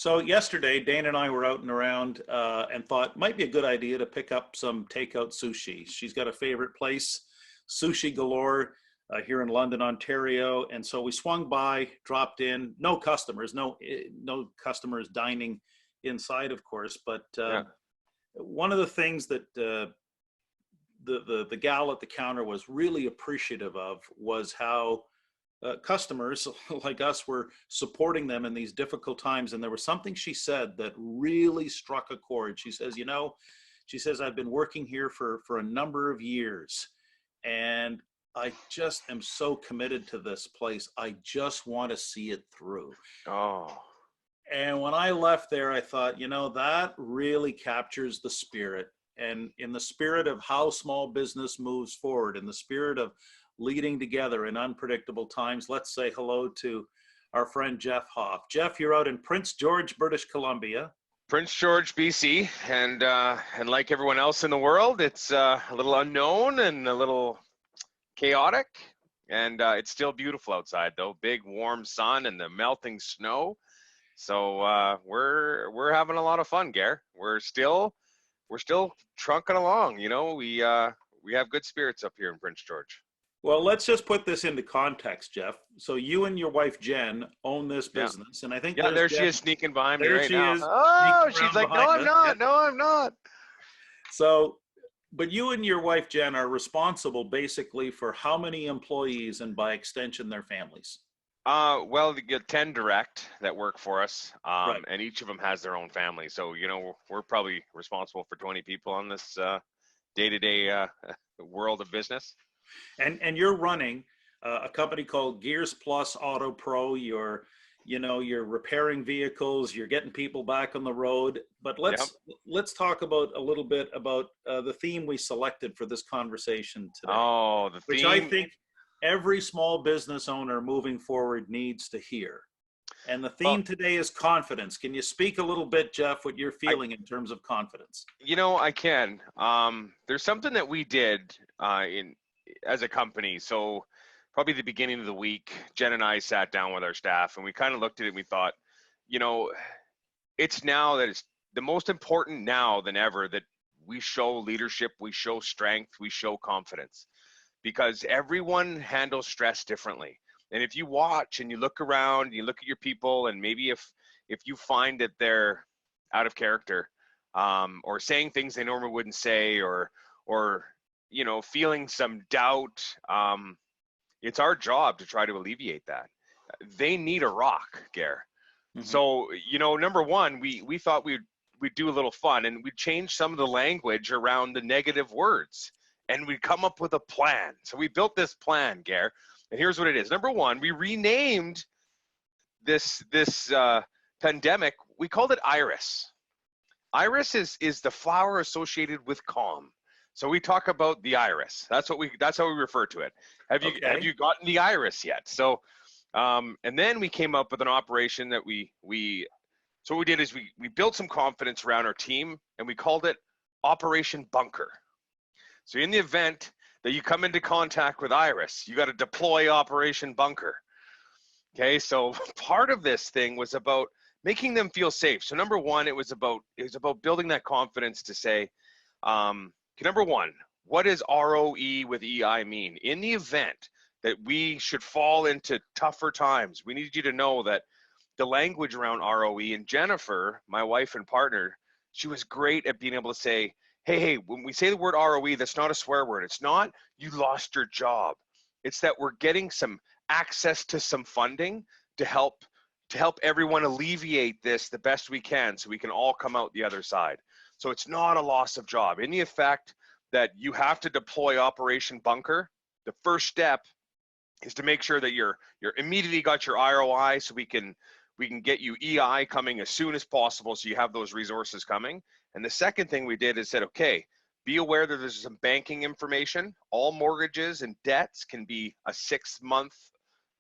So yesterday, Dana and I were out and around and thought might be a good idea to pick up some takeout sushi. She's got a favorite place, Sushi Galore, here in London, Ontario. And so we swung by, dropped in. No customers, no customers dining inside, of course. But Yeah. one of the things that the gal at the counter was really appreciative of was how customers like us were supporting them in these difficult times. And there was something she said that really struck a chord. She says, she says, I've been working here for a number of years, and I just am so committed to this place. I just want to see it through. Oh, And when I left there, I thought, that really captures the spirit. And in the spirit of how small business moves forward, in the spirit of leading together in unpredictable times, let's say hello to our friend Jeff Hoff. Jeff, you're out in Prince George, British Columbia. Prince George, BC, and like everyone else in the world, it's a little unknown and a little chaotic, and it's still beautiful outside though. Big warm sun and the melting snow. So we're having a lot of fun, Gare. We're still trunking along. We have good spirits up here in Prince George. Well, let's just put this into context, Jeff. So you and your wife, Jen, own this business. And I think there Jen, she is sneaking behind me right she now. is Oh, she's like, no, I'm us. not. No, I'm not. So, but you and your wife, Jen, are responsible basically for how many employees and by extension their families? Well, we get 10 direct that work for us, Right. and each of them has their own family. So, we're probably responsible for 20 people on this day-to-day world of business. And you're running a company called Gears Plus Autopro. You're repairing vehicles. You're getting people back on the road. But let's talk about a little bit about the theme we selected for this conversation today. Oh, the theme, which I think every small business owner moving forward needs to hear. And the theme today is confidence. Can you speak a little bit, Jeff, what you're feeling in terms of confidence? I can. There's something that we did as a company. So probably the beginning of the week, Jen and I sat down with our staff and we kind of looked at it and we thought, it's the most important now than ever that we show leadership, we show strength, we show confidence, because everyone handles stress differently. And if you watch and you look around, you look at your people, and maybe if you find that they're out of character, or saying things they normally wouldn't say, or feeling some doubt, it's our job to try to alleviate that. They need a rock, Gare. Mm-hmm. So, number one, we thought we'd do a little fun, and we'd change some of the language around the negative words, and we'd come up with a plan. So we built this plan, Gare, and here's what it is. Number one, we renamed this pandemic. We called it Iris. Iris is the flower associated with calm. So we talk about the iris. That's how we refer to it. Have you gotten the iris yet? So, and then we came up with an operation that so what we did is we built some confidence around our team, and we called it Operation Bunker. So in the event that you come into contact with Iris, you got to deploy Operation Bunker. Okay, so part of this thing was about making them feel safe. So number one, it was about building that confidence to say, number one, what does ROE with EI mean? In the event that we should fall into tougher times, we need you to know that the language around ROE, and Jennifer, my wife and partner, she was great at being able to say, hey, when we say the word ROE, that's not a swear word. It's not you lost your job. It's that we're getting some access to some funding to help everyone alleviate this the best we can, so we can all come out the other side. So it's not a loss of job. In the effect that you have to deploy Operation Bunker, the first step is to make sure that you're immediately got your ROI, so we can get you EI coming as soon as possible, so you have those resources coming. And the second thing we did is said, okay, be aware that there's some banking information. All mortgages and debts can be a 6-month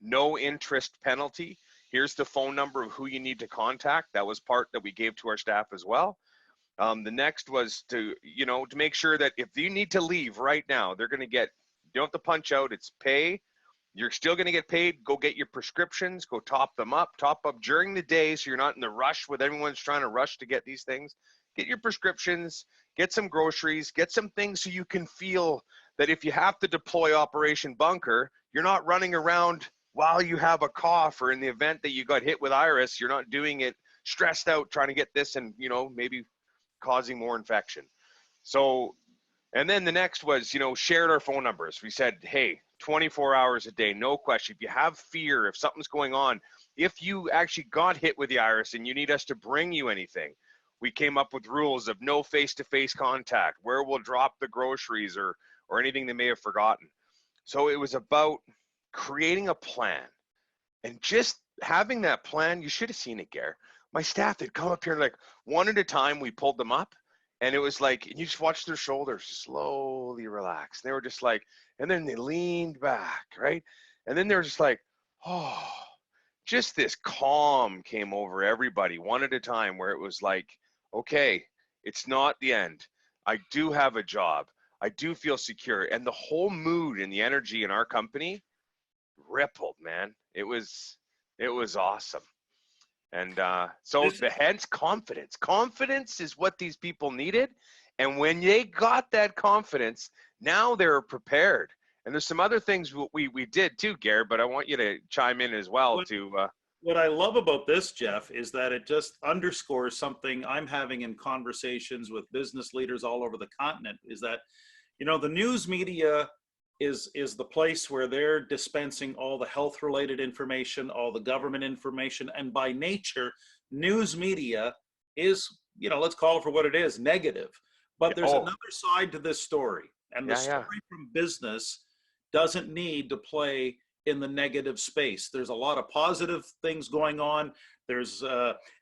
no interest penalty. Here's the phone number of who you need to contact. That was part that we gave to our staff as well. The next was to make sure that if you need to leave right now, they're going to get, you don't have to punch out, it's pay You're still going to get paid. Go get your prescriptions. Go top up during the day so you're not in the rush with everyone's trying to rush to get these things. Get your prescriptions, get some groceries, get some things so you can feel that if you have to deploy Operation Bunker, you're not running around while you have a cough, or in the event that you got hit with iris, you're not doing it stressed out trying to get this and, maybe causing more infection. So, and then the next was, shared our phone numbers. We said, hey, 24 hours a day, no question. If you have fear, if something's going on, if you actually got hit with the iris and you need us to bring you anything, we came up with rules of no face-to-face contact, where we'll drop the groceries or anything they may have forgotten. So it was about creating a plan, and just having that plan. You should have seen it, Gare. My staff, they'd come up here like one at a time. We pulled them up, and it was like, and you just watch their shoulders slowly relax. They were just like, and then they leaned back, right? And then they were just like, oh, just this calm came over everybody one at a time, where it was like, okay, it's not the end. I do have a job. I do feel secure. And the whole mood and the energy in our company rippled, man. It was awesome. And so hence confidence. Confidence is what these people needed. And when they got that confidence, now they're prepared. And there's some other things we did too, Gare, but I want you to chime in as well. What I love about this, Jeff, is that it just underscores something I'm having in conversations with business leaders all over the continent, is that, the news media is the place where they're dispensing all the health related information, all the government information. And by nature, news media is, let's call it for what it is, negative. But there's another side to this story. And the story from business doesn't need to play in the negative space. There's a lot of positive things going on. There's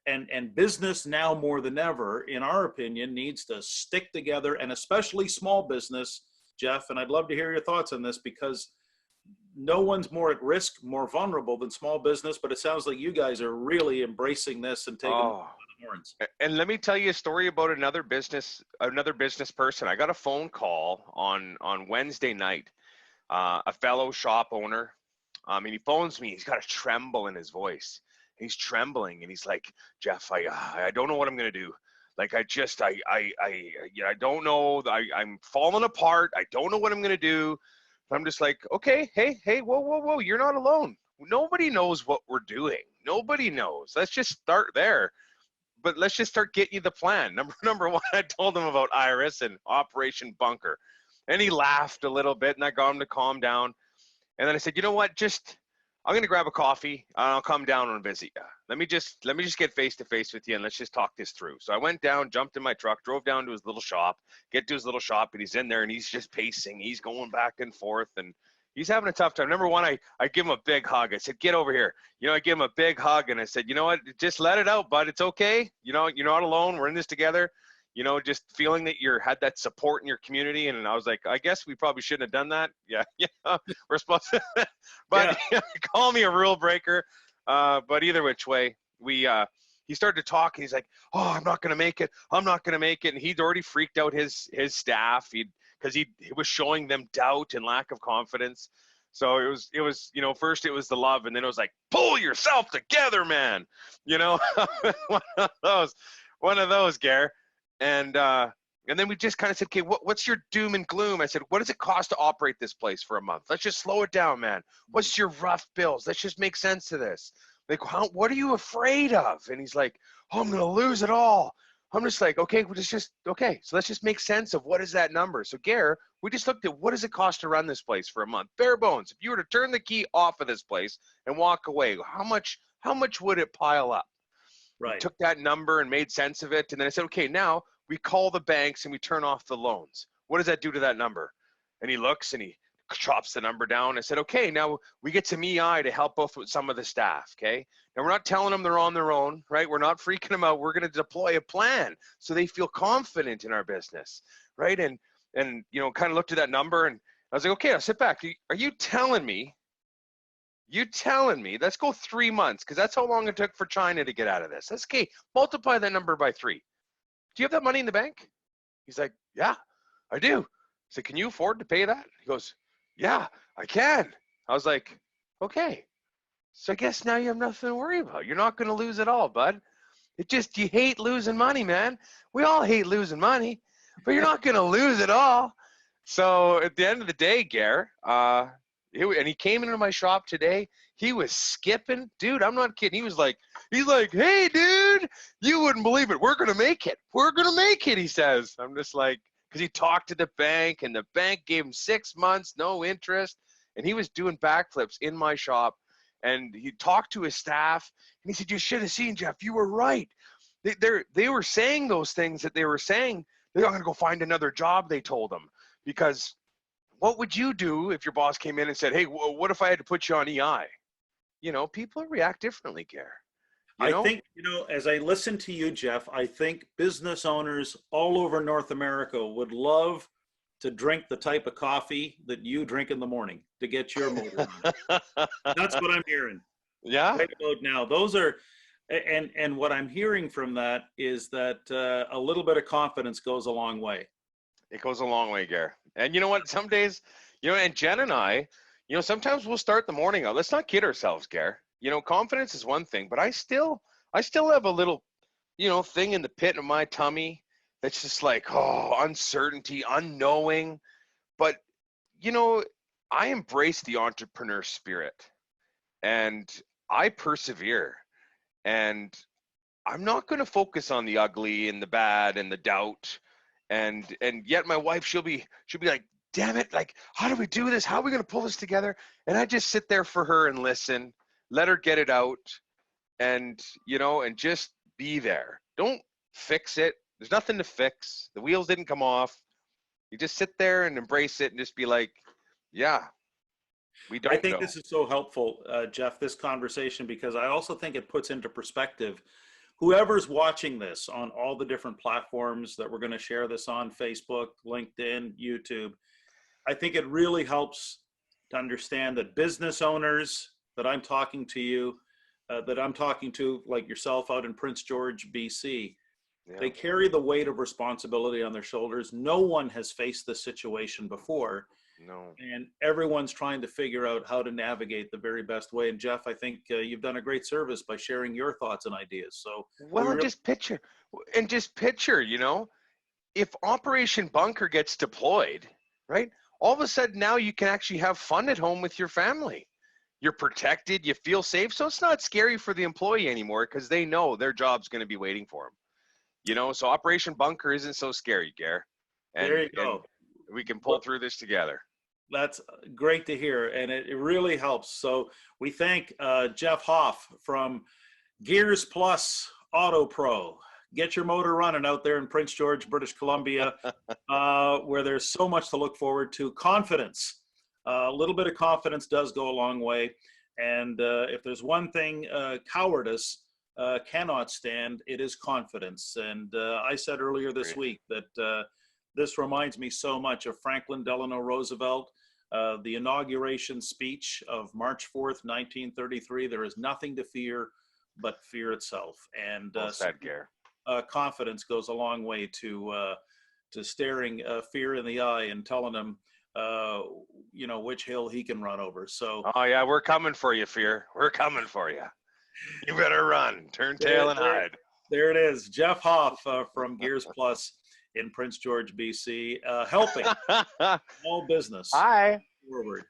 and business now more than ever, in our opinion, needs to stick together, and especially small business, Jeff. And I'd love to hear your thoughts on this, because no one's more at risk, more vulnerable than small business. But it sounds like you guys are really embracing this and taking the horns. And let me tell you a story about another business person. I got a phone call on Wednesday night, a fellow shop owner. And he phones me. He's got a tremble in his voice. He's trembling, and he's like, Jeff, I don't know what I'm gonna do. Like, I don't know. I'm falling apart. I don't know what I'm gonna do. I'm just like, okay, hey, whoa, you're not alone. Nobody knows what we're doing. Nobody knows. Let's just start there. But let's just start getting you the plan. Number one, I told him about Iris and Operation Bunker, and he laughed a little bit, and I got him to calm down. And then I said, you know what? I'm going to grab a coffee and I'll come down and visit you. Let me just get face to face with you, and let's just talk this through. So I went down, jumped in my truck, drove down to his little shop, get to his little shop, and he's in there and he's just pacing. He's going back and forth, and he's having a tough time. Number one, I give him a big hug. I said, get over here. I give him a big hug, and I said, you know what? Just let it out, bud. It's okay. You're not alone. We're in this together. Just feeling that you had that support in your community. And I was like, I guess we probably shouldn't have done that. Yeah, we're supposed to, but call me a rule breaker. But either which way, he started to talk, and he's like, oh, I'm not going to make it. I'm not going to make it. And he'd already freaked out his staff because he was showing them doubt and lack of confidence. So it was, first it was the love, and then it was like, pull yourself together, man. one of those, Gare. And then we just kind of said, okay, what's your doom and gloom? I said, what does it cost to operate this place for a month? Let's just slow it down, man. What's your rough bills? Let's just make sense of this. Like, what are you afraid of? And he's like, oh, I'm going to lose it all. I'm just like, okay, okay. So let's just make sense of what is that number. So Gare, we just looked at what does it cost to run this place for a month? Bare bones. If you were to turn the key off of this place and walk away, how much would it pile up? Right. We took that number and made sense of it. And then I said, okay, now we call the banks and we turn off the loans. What does that do to that number? And he looks and he chops the number down. I said, okay, now we get some EI to help both with some of the staff. Okay. Now we're not telling them they're on their own, right? We're not freaking them out. We're going to deploy a plan so they feel confident in our business. Right. And kind of looked at that number, and I was like, okay, I'll sit back. Are you telling me, let's go 3 months, because that's how long it took for China to get out of this. That's okay. Multiply that number by 3. Do you have that money in the bank? He's like, yeah, I do. I said, can you afford to pay that? He goes, yeah, I can. I was like, Okay. So I guess now you have nothing to worry about. You're not going to lose it all, bud. It just, you hate losing money, man. We all hate losing money, but you're not going to lose it all. So at the end of the day, Gare, and he came into my shop today. He was skipping. Dude, I'm not kidding. He's like, hey, dude, you wouldn't believe it. We're going to make it. We're going to make it, he says. I'm just like, because he talked to the bank, and the bank gave him 6 months, no interest. And he was doing backflips in my shop. And he talked to his staff, and he said, you should have seen, Jeff. You were right. They were saying those things that they were saying. They're going to go find another job, they told him. Because what would you do if your boss came in and said, hey, what if I had to put you on EI? You know, people react differently, Gare. You I know? think, as I listen to you, Jeff, I think business owners all over North America would love to drink the type of coffee that you drink in the morning to get your motor running. That's what I'm hearing. Yeah. Right about now. Those are, and what I'm hearing from that is that a little bit of confidence goes a long way. It goes a long way, Gare. And you know what? Some days, and Jen and I, sometimes we'll start the morning out. Let's not kid ourselves, Gare. Confidence is one thing, but I still have a little, thing in the pit of my tummy that's just like, oh, uncertainty, unknowing. But, I embrace the entrepreneur spirit, and I persevere, and I'm not going to focus on the ugly and the bad and the doubt. And yet my wife, she'll be like, damn it, like, how do we do this? How are we going to pull this together? And I just sit there for her and listen, let her get it out, and and just be there. Don't fix it. There's nothing to fix. The wheels didn't come off. You just sit there and embrace it and just be like, yeah, we I don't think know. this is so helpful, Jeff, this conversation, because I also think it puts into perspective whoever's watching this on all the different platforms that we're going to share this on: Facebook, LinkedIn, YouTube. I think it really helps to understand that business owners that I'm talking to you, that I'm talking to, like yourself out in Prince George, BC, Yeah. they carry the weight of responsibility on their shoulders. No one has faced this situation before. No. And everyone's trying to figure out how to navigate the very best way. And Jeff, I think you've done a great service by sharing your thoughts and ideas. So we Well, really, just picture, if Operation Bunker gets deployed, right? All of a sudden now you can actually have fun at home with your family. You're protected, you feel safe, so it's not scary for the employee anymore because they know their job's going to be waiting for them. So Operation Bunker isn't so scary, Gare. there And you go. we can pull through this together. That's great to hear. And it really helps. So we thank Jeff Hoff from Gears Plus Autopro. Get your motor running out there in Prince George, British Columbia, where there's so much to look forward to. Confidence. A little bit of confidence does go a long way. And if there's one thing cowardice cannot stand, it is confidence. And I said earlier this week that this reminds me so much of Franklin Delano Roosevelt, the inauguration speech of March 4th, 1933. There is nothing to fear but fear itself. And Well said, Gare. confidence goes a long way to staring fear in the eye and telling him, which hill he can run over. So, Oh yeah, we're coming for you, Fear. We're coming for you. You better run, turn tail and hide. There it is. Jeff Hoff from Gears Plus in Prince George, BC, helping all business Hi. forward.